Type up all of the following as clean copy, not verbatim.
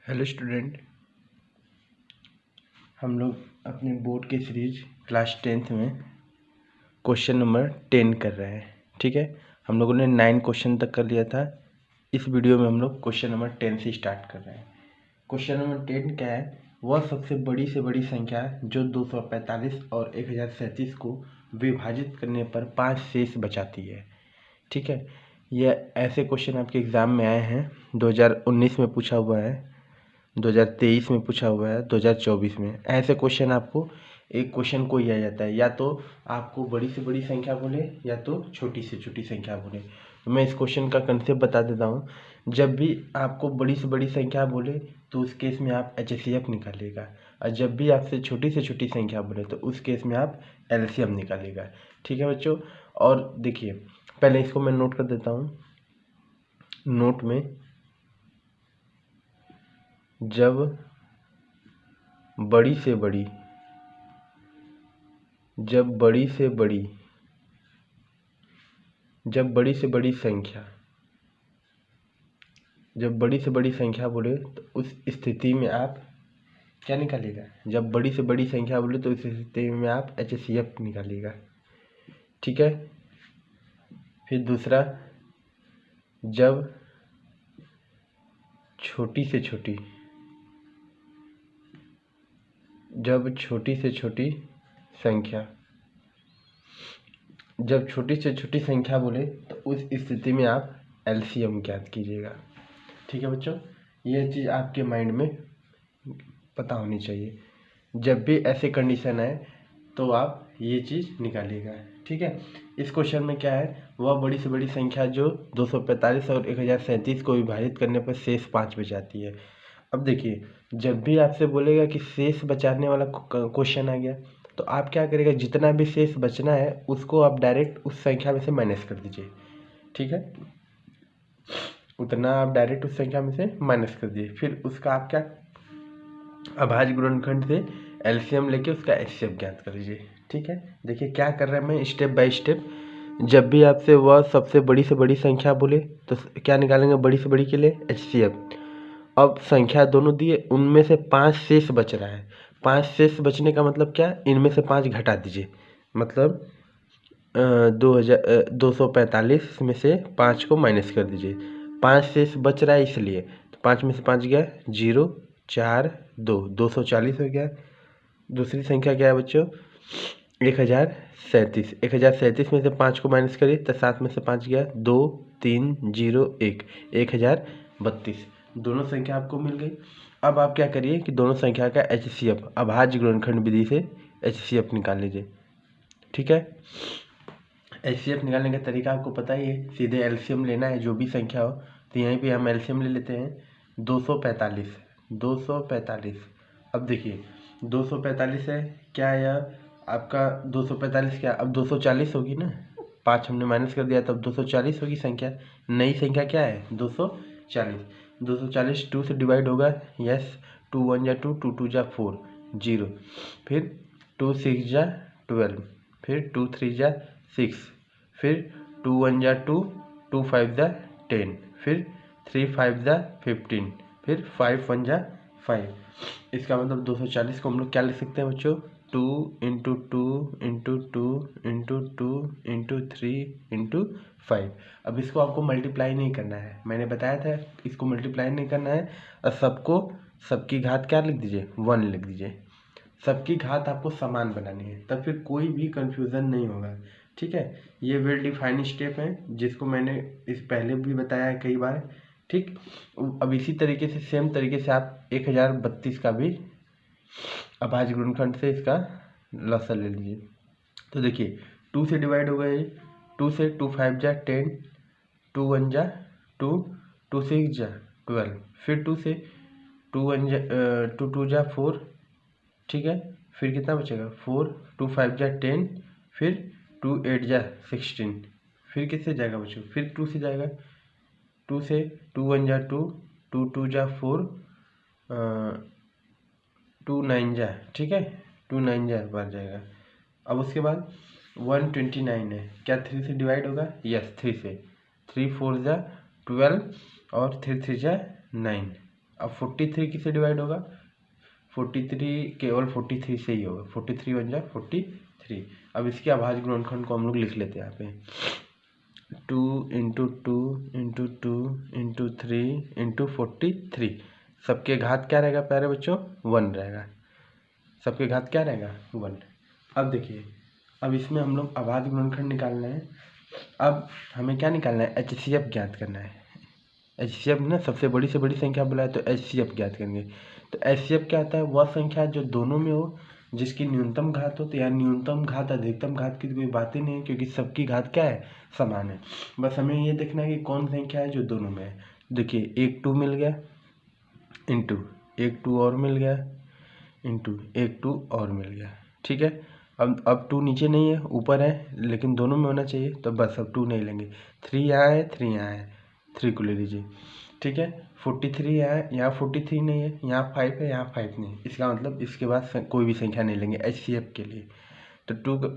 Hello student, हम लोग अपने बोर्ड के सीरीज क्लास 10th में क्वेश्चन नंबर 10 कर रहे हैं। ठीक है, हम लोगों ने 9 क्वेश्चन तक कर लिया था। इस वीडियो में हम लोग क्वेश्चन नंबर 10 से स्टार्ट कर रहे हैं। क्वेश्चन नंबर 10 क्या है? वह सबसे बड़ी से बड़ी संख्या जो 245 और 1037 को विभाजित करने पर 5 शेष बचाती है। ठीक है, यह ऐसे क्वेश्चन आपके एग्ज़ाम में आए हैं। 2019 में पूछा हुआ है, 2023 में पूछा हुआ है, 2024 में। ऐसे क्वेश्चन आपको एक क्वेश्चन को ही आ जाता है, या तो आपको बड़ी से बड़ी संख्या बोले या तो छोटी से छोटी संख्या बोले। तो मैं इस क्वेश्चन का कंसेप्ट बता देता हूँ। जब भी आपको बड़ी से बड़ी संख्या बोले तो उस केस में आप HCF निकालिएगा, और जब भी आपसे छोटी से छोटी संख्या बोले तो उस केस में आप LCM निकालिएगा। ठीक है बच्चों, और देखिए पहले इसको मैं नोट कर देता हूँ। नोट में जब बड़ी से बड़ी संख्या बोले तो उस स्थिति में आप क्या निकालिएगा? जब बड़ी से बड़ी संख्या बोले तो उस स्थिति में आप HCF निकालिएगा। ठीक है, फिर दूसरा, जब छोटी से छोटी संख्या बोले तो उस स्थिति में आप LCM ज्ञात कीजिएगा। ठीक है बच्चों, ये चीज़ आपके माइंड में पता होनी चाहिए। जब भी ऐसे कंडीशन आए तो आप ये चीज़ निकालिएगा। ठीक है, इस क्वेश्चन में क्या है? वह बड़ी से बड़ी संख्या जो 245 और 1037 को विभाजित करने पर शेष 5 बचाती है। अब देखिए, जब भी आपसे बोलेगा कि शेष बचाने वाला क्वेश्चन आ गया तो आप क्या करेगा? जितना भी शेष बचना है उसको आप डायरेक्ट उस संख्या में से माइनस कर दीजिए। ठीक है, उतना आप डायरेक्ट उस संख्या में से माइनस कर दीजिए। फिर उसका आप क्या अभाज्य गुणनखंड से LCM लेके उसका HCF ज्ञात कर लीजिए। ठीक है, देखिए क्या कर रहा है मैं स्टेप बाय स्टेप। जब भी आपसे वह सबसे बड़ी से बड़ी संख्या बोले तो क्या निकालेंगे? बड़ी से बड़ी के लिए HCF। अब संख्या दोनों दिए, उनमें से 5 शेष बच रहा है। 5 शेष बचने का मतलब क्या? इनमें से 5 घटा दीजिए, मतलब 245 में से 5 को माइनस कर दीजिए। 5 शेष बच रहा है इसलिए, तो 5 में से 5 गया 0, 4, 2, 240 हो गया। दूसरी संख्या क्या है बच्चों? 1037। 1037 में से 5 को माइनस करिए तो 7 में से 5 गया 2, 3, 0, 1, 1032। दोनों संख्या आपको मिल गई। अब आप क्या करिए कि दोनों संख्या का HCF अभाज्य गुणनखंड विधि से HCF निकाल लीजिए। ठीक है, HCF निकालने का तरीका आपको पता ही है, सीधे LCM लेना है जो भी संख्या हो। तो यहीं पे हम LCM ले लेते हैं। 245। अब देखिए 245 है क्या? यह आपका 245 क्या? अब 240 होगी ना, 5 हमने माइनस कर दिया तब 240 होगी संख्या। नई संख्या क्या है? 240। 240 2 से डिवाइड होगा, यस। 2 1 जा 2, 2 2 जा 4, 0। फिर 2 6 जा 12, फिर 2 3 जा 6, फिर 2 1 जा 2, 2 5 जा 10, फिर 3 5 जा 15, फिर 5 1 जा 5। इसका मतलब 240 को हम लोग क्या लिख सकते हैं बच्चों? 2 into 2 into 2 into 2 into 3 into 5। अब इसको आपको मल्टीप्लाई नहीं करना है, मैंने बताया था इसको मल्टीप्लाई नहीं करना है। और सबकी घात क्या लिख दीजिए? 1 लिख दीजिए। सबकी घात आपको समान बनानी है, तब फिर कोई भी कंफ्यूजन नहीं होगा। ठीक है, ये वेल डिफाइंड स्टेप है जिसको मैंने इस पहले भी बताया है कई बार। ठीक, अब इसी तरीके से सेम तरीके से आप 1032 का भी अभाज्य गुणनखंड से इसका लसागु ले लीजिए। तो देखिए 2 से डिवाइड हो गए, 2 से 2 5 जा 10, 2 1 जा 2, 2 6 जा 12, फिर 2 से 2 1 जा 2 2 जा 4। ठीक है, फिर कितना बचेगा? 4, 2 5 जा 10, फिर 2 8 जा 16, फिर किससे जाएगा बच्चों? फिर 2 से जाएगा। 2 से 2 1 जा 2, 2 2 जा 4, 2 9 जा, ठीक है, 2 9 जा बार जाएगा। अब उसके बाद 129 है, क्या 3 से डिवाइड होगा? यस, 3 से। 3 4 जा 12 और 3 3 जा 9। अब 43 किससे डिवाइड होगा? 43 केवल 43 से ही होगा। 43 बन जाए 43। अब इसके अभाज्य गुणनखंड को हम लोग लिख लेते हैं यहाँ पे 2 इंटू 2 इंटू 2 इंटू 3 इंटू 43। सबके घात क्या रहेगा प्यारे बच्चों? 1 रहेगा। सबके घात क्या रहेगा? 1। अब देखिए, अब इसमें हम लोग अभाज्य गुणनखंड निकालना है। अब हमें क्या निकालना है? HCF ज्ञात करना है। HCF ना सबसे बड़ी से बड़ी संख्या बुलाए तो HCF ज्ञात करेंगे। तो HCF क्या आता है? वह संख्या जो दोनों में हो, जिसकी न्यूनतम घात हो। तो यहाँ न्यूनतम घात अधिकतम घात की कोई बात ही नहीं है, क्योंकि सबकी घात क्या है? समान है। बस हमें ये देखना है कि कौन संख्या है जो दोनों में है। देखिए, एक 2 मिल गया, इंटू एक 2 और मिल गया, इंटू एक 2 और मिल गया। ठीक है। अब 2 नीचे नहीं है, ऊपर है, लेकिन दोनों में होना चाहिए, तो बस अब 2 नहीं लेंगे। 3 यहाँ है, 3 यहाँ है, 3 को ले लीजिए। ठीक है। 43 यहाँ है, यहाँ 43 नहीं है, यहाँ 5 है, यहाँ 5 नहीं। इसका मतलब इसके बाद कोई भी संख्या नहीं लेंगे HCF के लिए। तो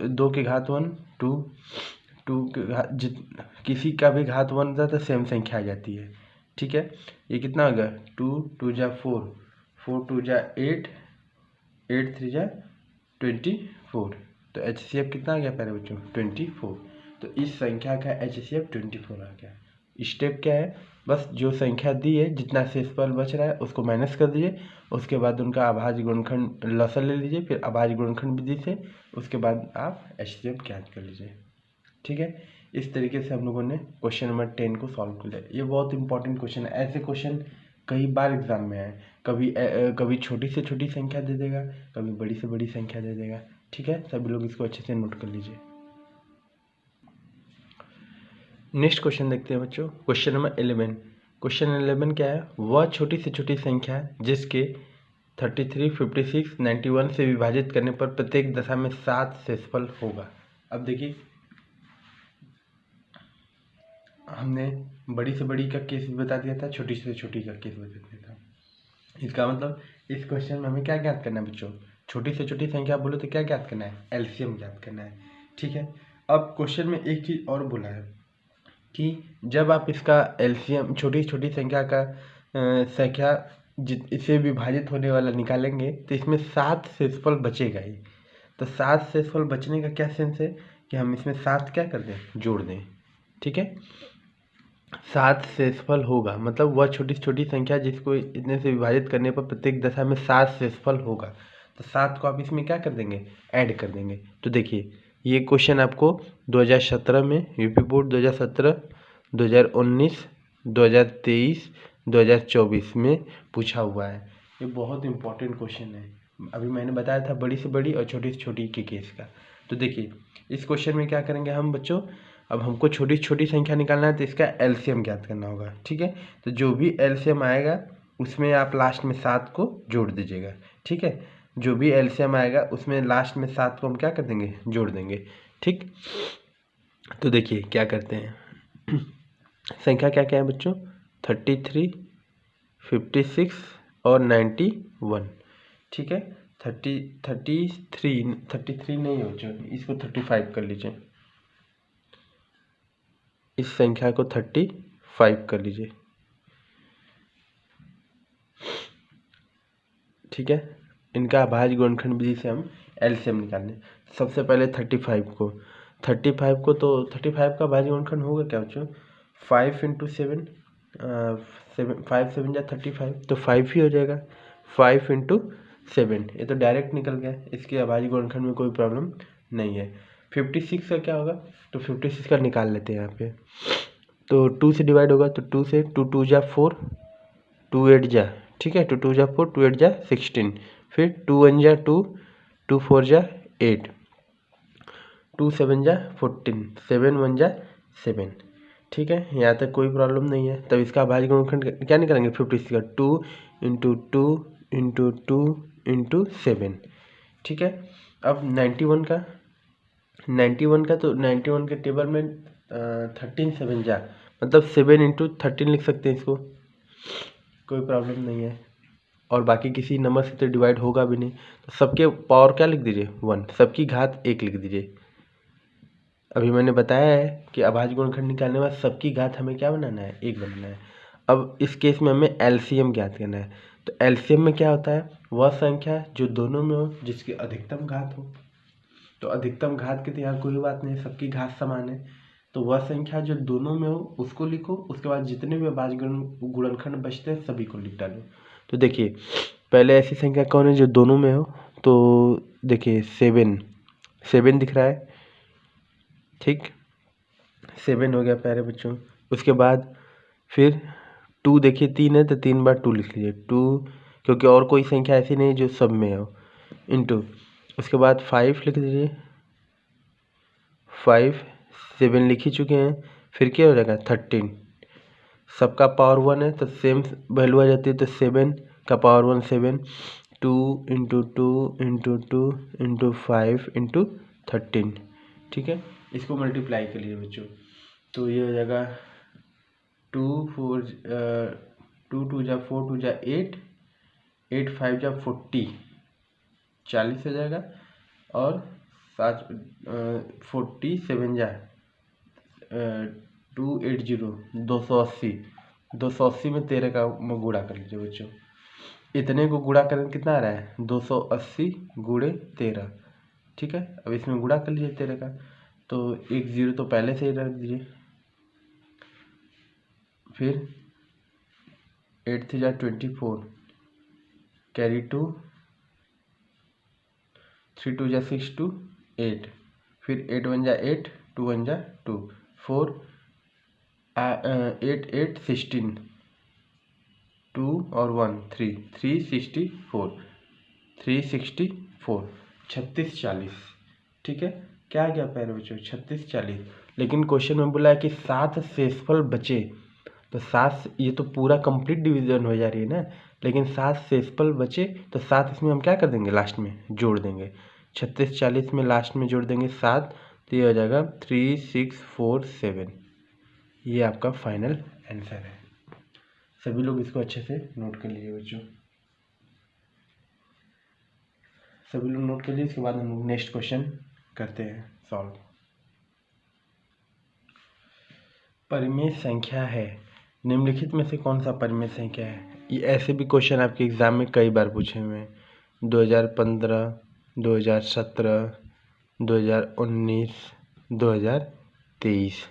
2 के घात 1, 2 के घात किसी का भी घात 1 होता है तो सेम संख्या आ जाती है। ठीक है। ये कितना होगा? 2 2 जा 4, 4 2 जा 8, 8 3 जा 24। तो HCF कितना आ गया प्यारे बच्चों? 24। तो इस संख्या का HCF 24 आ गया। स्टेप क्या है? बस जो संख्या दी है, जितना शेषफल बच रहा है उसको माइनस कर दीजिए। उसके बाद उनका अभाज्य गुणनखंड लसाअ ले लीजिए, फिर अभाज्य गुणनखंड विधि से उसके बाद आप HCF ज्ञात कर लीजिए। ठीक है। इस तरीके से हम लोगों ने क्वेश्चन नंबर 10 को सॉल्व कर लिया। ये बहुत इंपॉर्टेंट क्वेश्चन है। ऐसे क्वेश्चन कई बार एग्जाम में आए। कभी छोटी से छोटी संख्या दे देगा, कभी बड़ी से बड़ी संख्या दे देगा। ठीक है, सभी लोग इसको अच्छे से नोट कर लीजिए। नेक्स्ट क्वेश्चन देखते हैं बच्चों। Question number 11। क्वेश्चन 11 क्या है? वह छोटी से छोटी संख्या जिसके 33, 56, 91 से विभाजित करने पर प्रत्येक दशा में 7 शेषफल होगा। अब देखिए, हमने बड़ी से बड़ी का केस भी बता दिया था, छोटी से छोटी का केस बता दिया था। इसका मतलब इस क्वेश्चन में हमें क्या ज्ञात करना है बच्चों? छोटी से छोटी संख्या बोले तो क्या ज्ञात करना है? LCM ज्ञात करना है। ठीक है। अब क्वेश्चन में एक चीज़ और बोला है कि जब आप इसका LCM छोटी छोटी संख्या का संख्या इससे विभाजित होने वाला निकालेंगे तो इसमें 7 शेषफल बचेगा ही। तो 7 शेषफल बचने का क्या सेंस है कि हम इसमें 7 क्या कर दें? जोड़ दें। ठीक है। 7 शेषफल होगा, मतलब वह छोटी छोटी संख्या जिसको इतने से विभाजित करने पर प्रत्येक दशा में 7 शेषफल होगा। तो 7 को आप इसमें क्या कर देंगे? ऐड कर देंगे। तो देखिए, ये क्वेश्चन आपको 2017 में यूपी बोर्ड 2017, 2019, 2023, 2024 में पूछा हुआ है। ये बहुत इंपॉर्टेंट क्वेश्चन है। अभी मैंने बताया था बड़ी से बड़ी और छोटी से छोटी के केस का। तो देखिए, इस क्वेश्चन में क्या करेंगे हम बच्चों? अब हमको छोटी छोटी संख्या निकालना है तो इसका LCM ज्ञात करना होगा। ठीक है। तो जो भी LCM आएगा उसमें आप लास्ट में 7 को जोड़ दीजिएगा। ठीक है। जो भी LCM आएगा उसमें लास्ट में 7 को हम क्या कर देंगे? जोड़ देंगे। ठीक। तो देखिए क्या करते हैं। संख्या क्या क्या है बच्चों? 33, 56 और 91। ठीक है। 33 नहीं हो बच्चों, इसको 35 कर लीजिए। इस संख्या को 35 कर लीजिए। ठीक है। इनका अभाज्य गुणनखंड विधि से हम LCM निकालें। सबसे पहले 35 को तो 35 का अभाज्य गुणनखंड होगा क्या बच्चों? 5 इंटू 7, 5 7 जा 35, तो 5 ही हो जाएगा। 5 इंटू 7, ये तो डायरेक्ट निकल गया, इसके अभाज्य गुणनखंड में कोई प्रॉब्लम नहीं है। 56 का क्या होगा? तो 56 का निकाल लेते हैं यहाँ पे। तो 2 से डिवाइड होगा, तो 2 से 2 2 जा 4, 2 8 जा, ठीक है, 2 2 जा 4, 2 8 जा 16, फिर 2 1 जा 2, 2 4 जा 8, 2 7 जा 14, 7 1 जा 7। ठीक है, यहाँ तक कोई प्रॉब्लम नहीं है। तब इसका अभाज्य गुणनखंड क्या निकालेंगे? 56 का 2 इंटू 2 इंटू 2 इंटू 7। ठीक है। अब 91 का तो 91 के टेबल में 13 7 जा, मतलब 7 इंटू 13 लिख सकते हैं इसको, कोई प्रॉब्लम नहीं है। और बाकी किसी नंबर से तो डिवाइड होगा भी नहीं, तो सबके पावर क्या लिख दीजिए? 1, सबकी घात 1 लिख दीजिए। अभी मैंने बताया है कि अभाज्य गुणनखंड निकालने के बाद सबकी घात हमें क्या बनाना है? 1 बनाना है। अब इस केस में हमें एलसीएम ज्ञात करना है। तो एलसीएम में क्या होता है, वह संख्या जो दोनों में हो जिसकी अधिकतम घात हो। तो अधिकतम घात की तो यहाँ कोई बात नहीं, सबकी घात समान है। तो वह संख्या जो दोनों में हो उसको लिखो, उसके बाद जितने भी अभाज्य गुणनखंड बचते हैं सभी को लिख डालो। तो देखिए पहले ऐसी संख्या कौन है जो दोनों में हो, तो देखिए 7 दिख रहा है, ठीक, 7 हो गया प्यारे बच्चों। उसके बाद फिर 2 देखिए 3 है तो 3 बार 2 लिख लीजिए 2, क्योंकि और कोई संख्या ऐसी नहीं जो सब में हो, इंटू। उसके बाद 5 लिख दीजिए, 5, 7 लिख ही चुके हैं, फिर क्या हो जाएगा 13। सबका पावर 1 है तो सेम वैल्यू आ जाती है, तो 7 का power 1 7, 2 into 2 into 2 into 5 into 13, ठीक है। इसको मल्टीप्लाई करिए बच्चों, तो ये हो जाएगा 2 4 2 2 जा 4 2 जा 8, 8 5 जा 40, 40 हो जाएगा। और 7 47 जा 280, 280, 280 में 13 का गुणा कर लीजिए बच्चों। इतने को गुणा करें कितना आ रहा है 280 गुणे 13, ठीक है। अब इसमें गुणा कर लीजिए 13 का, तो एक जीरो तो पहले से ही रख दीजिए। फिर 8 3 जा 24, कैरी 2, 3 2 जा 6 2 8, फिर 8 1 जा 8, 2 1 जा 2, 4 8 8 16, 2 और 1 3 364, 364, 36 40, ठीक है। क्या आ गया प्यारे बच्चों 36 40। लेकिन क्वेश्चन में बोला है कि 7 शेषफल बचे, तो 7, ये तो पूरा कंप्लीट डिवीजन हो जा रही है ना, लेकिन 7 शेषफल बचे तो 7 इसमें हम क्या कर देंगे लास्ट में जोड़ देंगे, 36 40 में लास्ट में जोड़ देंगे 7, तो ये हो जाएगा 3647। ये आपका फाइनल आंसर है। सभी लोग इसको अच्छे से नोट कर लीजिए बच्चों, सभी लोग नोट कर लीजिए। इसके बाद हम लोग नेक्स्ट क्वेश्चन करते हैं सॉल्व। परिमेय संख्या है, निम्नलिखित में से कौन सा परिमेय संख्या है। ये ऐसे भी क्वेश्चन आपके एग्जाम में कई बार पूछे हुए हैं, 2015, 2017, 2019, 2023,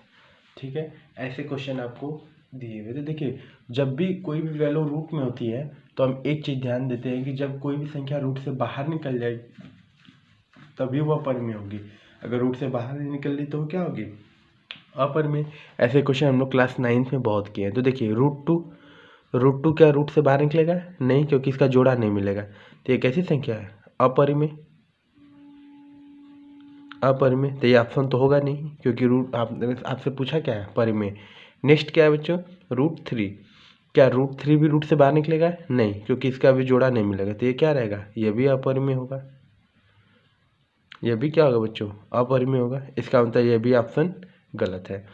ठीक है। ऐसे क्वेश्चन आपको दिए हुए। तो देखिए जब भी कोई भी वैल्यू रूट में होती है तो हम एक चीज़ ध्यान देते हैं कि जब कोई भी संख्या रूट से बाहर निकल जाए तभी वह परिमेय होगी। अगर रूट से बाहर नहीं निकल रही तो वो क्या होगी, अपरिमेय। ऐसे क्वेश्चन हम लोग क्लास 9th में बहुत किए हैं। तो देखिए रूट टू क्या रूट से बाहर निकलेगा, नहीं, क्योंकि इसका जोड़ा नहीं मिलेगा। तो ये कैसी संख्या है, अपरिमेय, अपरिमेय। तो ये ऑप्शन तो होगा नहीं, क्योंकि रूट आपसे पूछा क्या है परिमेय। नेक्स्ट क्या है बच्चों, √3, क्या √3 भी रूट से बाहर निकलेगा, नहीं, क्योंकि इसका भी जोड़ा नहीं मिलेगा। तो ये क्या रहेगा, ये भी अपरिमेय होगा। यह भी क्या होगा बच्चों, अपरिमेय होगा। इसका मतलब यह भी ऑप्शन गलत है।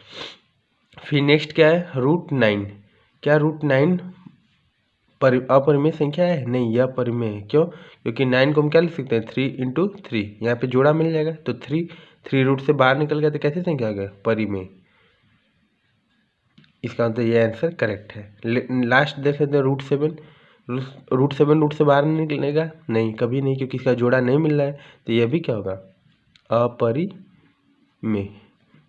फिर नेक्स्ट क्या है, √9, क्या √9 अपरिमेय संख्या है, नहीं, यह परिमेय है। क्यों, क्योंकि 9 को हम क्या लिख सकते हैं 3 इंटू 3, यहाँ पे जोड़ा मिल जाएगा। तो 3 रूट से बाहर निकल गया तो कैसी संख्या आ गया, परिमेय। इसका मतलब ये आंसर करेक्ट है। लास्ट देख लेते हैं √7, √7 रूट से बाहर निकलेगा, नहीं, कभी नहीं, क्योंकि इसका जोड़ा नहीं मिल रहा है। तो यह भी क्या होगा, अपरिमेय।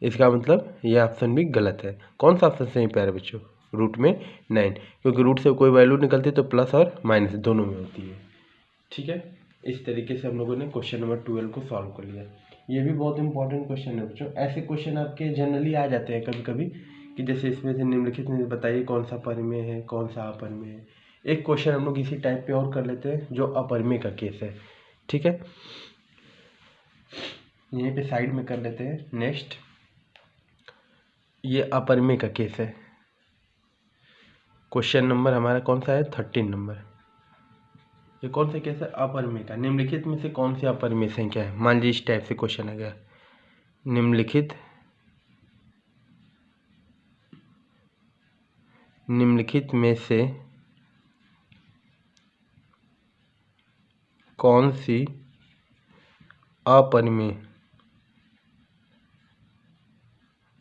इसका मतलब यह ऑप्शन भी गलत है। कौन सा ऑप्शन सही प्यारे बच्चों, रूट में 9, क्योंकि रूट से कोई वैल्यू निकलती है तो प्लस और माइनस दोनों में होती है, ठीक है। इस तरीके से हम लोगों ने क्वेश्चन नंबर 12 को सॉल्व कर लिया। ये भी बहुत इंपॉर्टेंट क्वेश्चन है बच्चों। ऐसे क्वेश्चन आपके जनरली आ जाते हैं कभी कभी, कि जैसे इसमें से निम्नलिखित में बताइए कौन सा परिमेय है, कौन सा अपरिमेय है। एक क्वेश्चन हम लोग इसी टाइप पे और कर लेते हैं जो अपरिमेय का केस है, ठीक है। यहीं पे साइड में कर लेते हैं। नेक्स्ट, ये अपरिमेय का केस है। क्वेश्चन नंबर हमारा कौन सा है, 13 नंबर। ये कौन सा केस है, अपरिमेय का। निम्नलिखित में से कौन सी अपरिमेय संख्या है। मान लीजिए इस टाइप से क्वेश्चन आ गया, निम्नलिखित में से कौन सी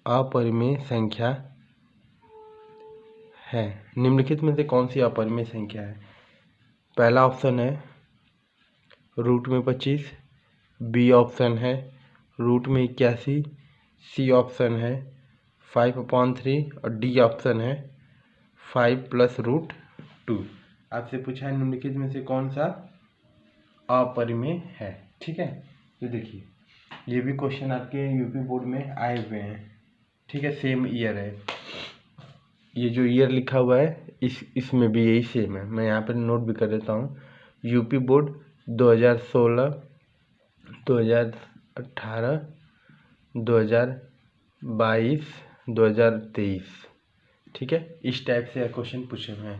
अपरिमेय संख्या है। निम्नलिखित में से कौन सी अपरिमेय संख्या है? पहला ऑप्शन है रूट में 25, बी ऑप्शन है रूट में 81, सी ऑप्शन है 5/3 और डी ऑप्शन है 5 + √2। आपसे पूछा है निम्नलिखित में से कौन सा अपरिमेय है। ठीक है, तो देखिए ये भी क्वेश्चन आपके यूपी बोर्ड में आए हुए हैं। ठीक है, सेम ईयर है, ये जो ईयर लिखा हुआ है इसमें भी यही सेम है। मैं यहाँ पर नोट भी कर देता हूँ। UP board 2016, 2018, 2022, 2023। ठीक है, इस टाइप से क्वेश्चन पूछे हुए हैं।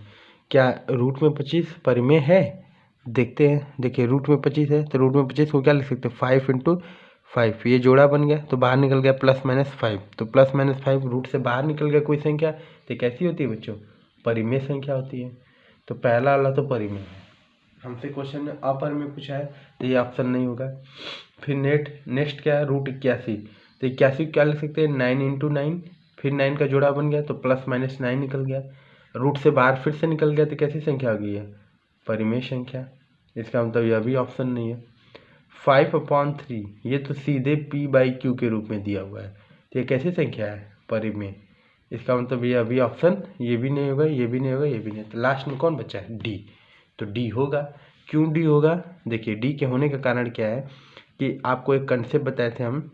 क्या रूट में 25 परिमेय है? देखते हैं। देखिए रूट में 25 है तो रूट में 25 को क्या लिख सकते हैं? 5 × 5। ये जोड़ा बन गया तो बाहर निकल गया +-5। तो +-5 रूट से बाहर निकल गया कोई संख्या तो कैसी होती है बच्चों? परिमेय संख्या होती है। तो पहला वाला तो परिमेय है। हमसे क्वेश्चन में अपरिमेय पूछा है तो ये ऑप्शन नहीं होगा। फिर नेक्स्ट क्या है? √81। तो 81 क्या लिख सकते हैं? 9 × 9। फिर 9 का जोड़ा बन गया तो +-9 निकल गया। रूट से बाहर फिर से निकल गया तो कैसी संख्या हो गई है? परिमेय संख्या। इसका मतलब यह भी ऑप्शन नहीं है। 5/3 ये तो सीधे p/q के रूप में दिया हुआ है तो ये कैसी संख्या है? परिमेय। इसका मतलब ये अभी ऑप्शन ये भी नहीं होगा, ये भी नहीं होगा, ये भी नहीं। तो लास्ट में कौन बचा है? डी। तो डी होगा। क्यों डी होगा? देखिए डी के होने का कारण क्या है कि आपको एक कंसेप्ट बताए थे हम।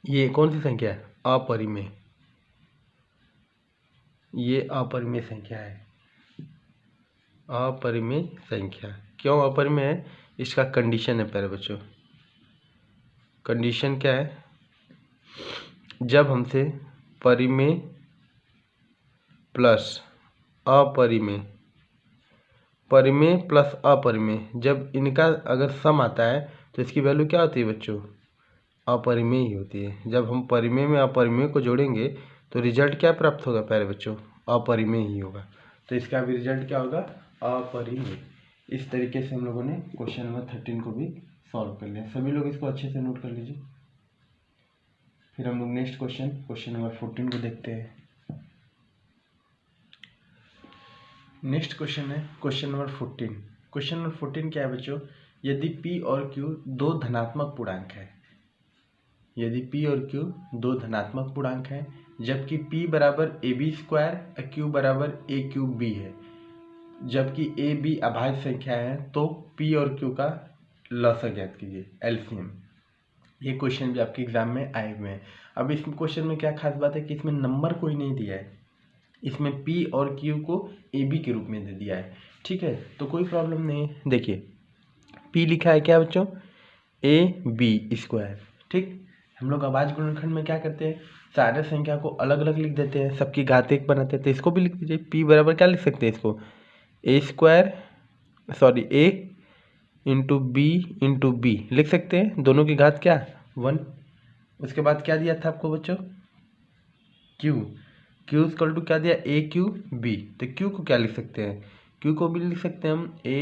ये कौन सी संख्या है? अपरिमेय। ये अपरिमेय संख्या है। अपरिमेय संख्या क्यों अपरिमेय है? इसका कंडीशन है पहले बच्चों। कंडीशन क्या है? जब हमसे परिमेय प्लस अपरिमेय, परिमेय प्लस अपरिमेय, जब इनका अगर सम आता है तो इसकी वैल्यू क्या होती है बच्चों? अपरिमेय ही होती है। जब हम परिमेय में अपरिमेय को जोड़ेंगे तो रिजल्ट क्या प्राप्त होगा? पहले बच्चों अपरिमेय ही होगा। तो इसका भी रिजल्ट क्या होगा? अपरिमेय। इस तरीके से हम लोगों ने क्वेश्चन नंबर 13 को भी सॉल्व कर लिया। सभी लोग इसको अच्छे से नोट कर लीजिए। फिर हम लोग नेक्स्ट क्वेश्चन नंबर 14 को देखते हैं। नेक्स्ट क्वेश्चन है क्वेश्चन नंबर 14। क्वेश्चन नंबर 14 क्या है बच्चों? यदि p और q दो धनात्मक पूर्णांक है, यदि p और q दो धनात्मक पूर्णांक है, जबकि p = ab² और q = a³ है, जबकि a b अभाज्य संख्या है, तो p और q का लसागु ज्ञात कीजिए, एलसीएम। ये क्वेश्चन भी आपके एग्जाम में आए हुए हैं। अब इस क्वेश्चन में क्या खास बात है कि इसमें नंबर कोई नहीं दिया है, इसमें p और q को ab के रूप में दे दिया है। ठीक है, तो कोई प्रॉब्लम नहीं है। देखिए p लिखा है क्या बच्चों? ab²। ठीक, हम लोग अभाज्य गुणनखंड में क्या करते हैं? सारे संख्या को अलग अलग लिख देते हैं, सबकी घात 1 बनाते हैं। तो इसको भी लिख दीजिए। p बराबर क्या लिख सकते हैं इसको? a² × b लिख सकते हैं। दोनों की घात क्या? 1। उसके बाद क्या दिया था आपको बच्चों? q = क्या दिया? a³b। तो q को क्या लिख सकते हैं? q को भी लिख सकते हैं हम a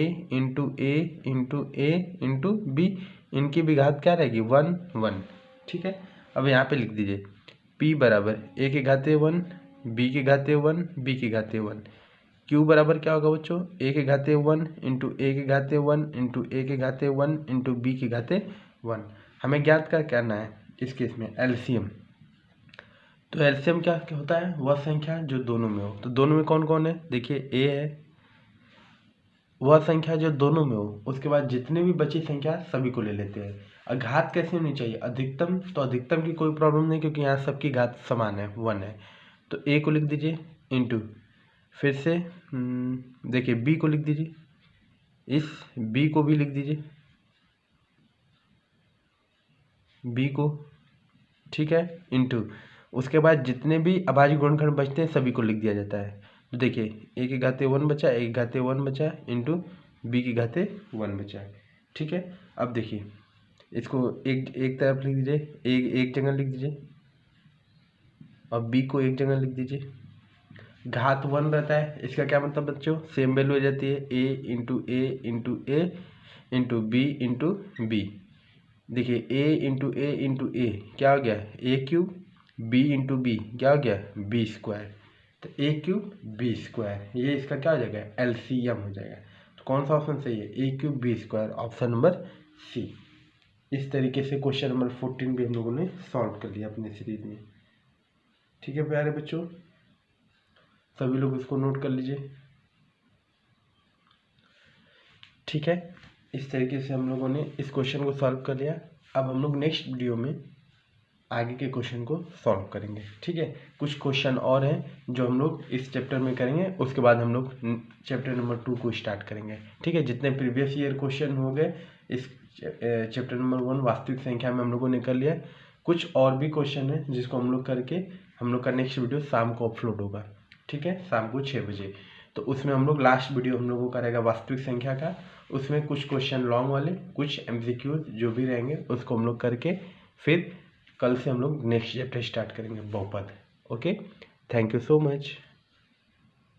× b। इनकी भी घात क्या रहेगी? 1। ठीक है, अब यहाँ पे लिख दीजिए p बराबर a की घात 1, b की घात 1, b की घात 1। q बराबर क्या होगा बच्चों? a की घात 1 × a की घात 1 × a की घात 1 × b की घात 1। हमें ज्ञात करना है इस केस में एलसीएम। तो एलसीएम क्या होता है? वह संख्या जो दोनों में हो। तो दोनों में कौन कौन है? देखिए a है, वह संख्या जो दोनों में हो। उसके बाद जितने भी बची संख्या सभी को ले लेते हैं। और घात कैसी होनी चाहिए? अधिकतम। तो अधिकतम की कोई प्रॉब्लम नहीं क्योंकि यहाँ सबकी घात समान है, 1 है। तो a को लिख दीजिए इंटू, फिर से देखिए b को लिख दीजिए, इस b को भी लिख दीजिए, b को। ठीक है, इंटू उसके बाद जितने भी अभाज्य गुणनखंड बचते हैं सभी को लिख दिया जाता है। तो देखिए a की घात 1 बचा, a की घात 1 बचा, इंटू b की घात 1 बचा। ठीक है, अब देखिए इसको एक तरफ लिख दीजिए, एक जगह लिख दीजिए, और b को एक जगह लिख दीजिए। घात 1 रहता है, इसका क्या मतलब बच्चों? सेम वैल्यू हो जाती है a × a × b × b। देखिए a × a क्या हो गया? a³, b × b क्या हो गया? b²। तो ए क्यूब बी स्क्वायर, ये इसका क्या हो जाएगा, एलसीएम हो जाएगा। तो कौन सा ऑप्शन सही है, A cube B square, option number C. इस तरीके से क्वेश्चन नंबर 14 भी हम लोगों ने सॉल्व कर लिया अपने सीरीज में। ठीक है प्यारे बच्चों, सभी लोग इसको नोट कर लीजिए। ठीक है, इस तरीके से हम लोगों ने इस क्वेश्चन को सॉल्व कर लिया। अब हम लोग नेक्स्ट वीडियो में आगे के क्वेश्चन को सॉल्व करेंगे। ठीक है, कुछ क्वेश्चन और हैं जो हम लोग इस चैप्टर में करेंगे, उसके बाद हम लोग चैप्टर नंबर 2 को स्टार्ट करेंगे। ठीक है, जितने प्रीवियस ईयर क्वेश्चन हो गए इस चैप्टर नंबर 1 वास्तविक संख्या में हम लोगों ने कर लिया। कुछ और भी क्वेश्चन है जिसको हम लोग करके हम लोग का नेक्स्ट वीडियो शाम को अपलोड होगा। ठीक है, शाम को 6 बजे। तो उसमें हम लोग लास्ट वीडियो हम लोगों का रहेगा वास्तविक संख्या का। उसमें कुछ क्वेश्चन लॉन्ग वाले, कुछ एमसीक्यू जो भी रहेंगे उसको हम लोग करके फिर कल से हम लोग नेक्स्ट चैप्टर स्टार्ट करेंगे बहुपद। Okay, thank you so much.